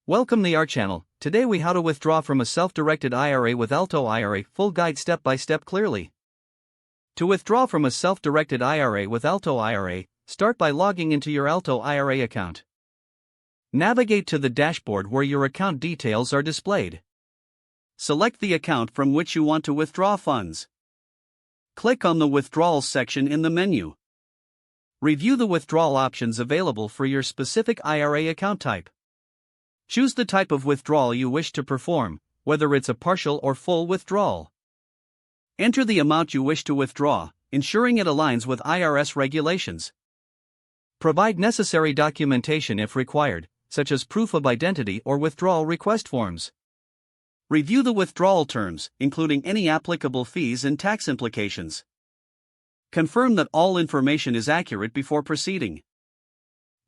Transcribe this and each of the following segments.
Welcome to our channel. Today we how to withdraw from a self-directed IRA with Alto IRA, full guide step by step clearly. To withdraw from a self-directed IRA with Alto IRA, start by logging into your Alto IRA account. Navigate to the dashboard where your account details are displayed. Select the account from which you want to withdraw funds. Click on the Withdrawal section in the menu. Review the withdrawal options available for your specific IRA account type. Choose the type of withdrawal you wish to perform, whether it's a partial or full withdrawal. Enter the amount you wish to withdraw, ensuring it aligns with IRS regulations. Provide necessary documentation if required, such as proof of identity or withdrawal request forms. Review the withdrawal terms, including any applicable fees and tax implications. Confirm that all information is accurate before proceeding.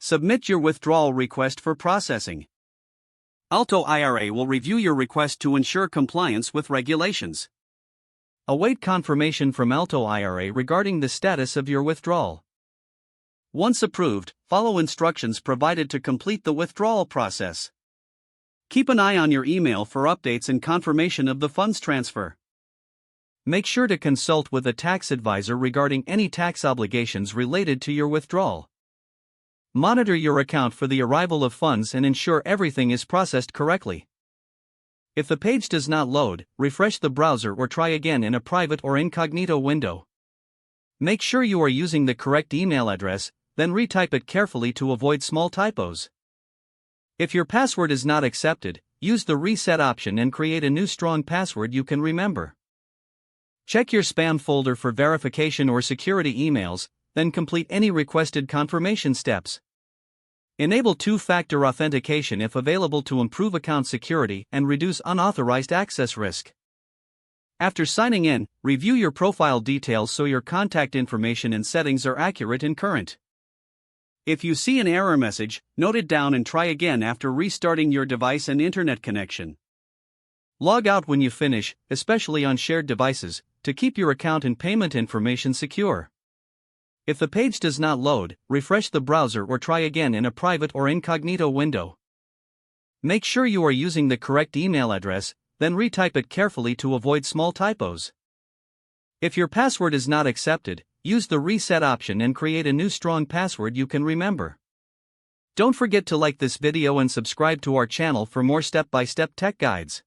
Submit your withdrawal request for processing. Alto IRA will review your request to ensure compliance with regulations. Await confirmation from Alto IRA regarding the status of your withdrawal. Once approved, follow instructions provided to complete the withdrawal process. Keep an eye on your email for updates and confirmation of the funds transfer. Make sure to consult with a tax advisor regarding any tax obligations related to your withdrawal. Monitor your account for the arrival of funds and ensure everything is processed correctly. If the page does not load, refresh the browser or try again in a private or incognito window. Make sure you are using the correct email address, then retype it carefully to avoid small typos. If your password is not accepted, use the reset option and create a new strong password you can remember. Check your spam folder for verification or security emails, then complete any requested confirmation steps. Enable two-factor authentication if available to improve account security and reduce unauthorized access risk. After signing in, review your profile details so your contact information and settings are accurate and current. If you see an error message, note it down and try again after restarting your device and internet connection. Log out when you finish, especially on shared devices, to keep your account and payment information secure. If the page does not load, refresh the browser or try again in a private or incognito window. Make sure you are using the correct email address, then retype it carefully to avoid small typos. If your password is not accepted, use the reset option and create a new strong password you can remember. Don't forget to like this video and subscribe to our channel for more step-by-step tech guides.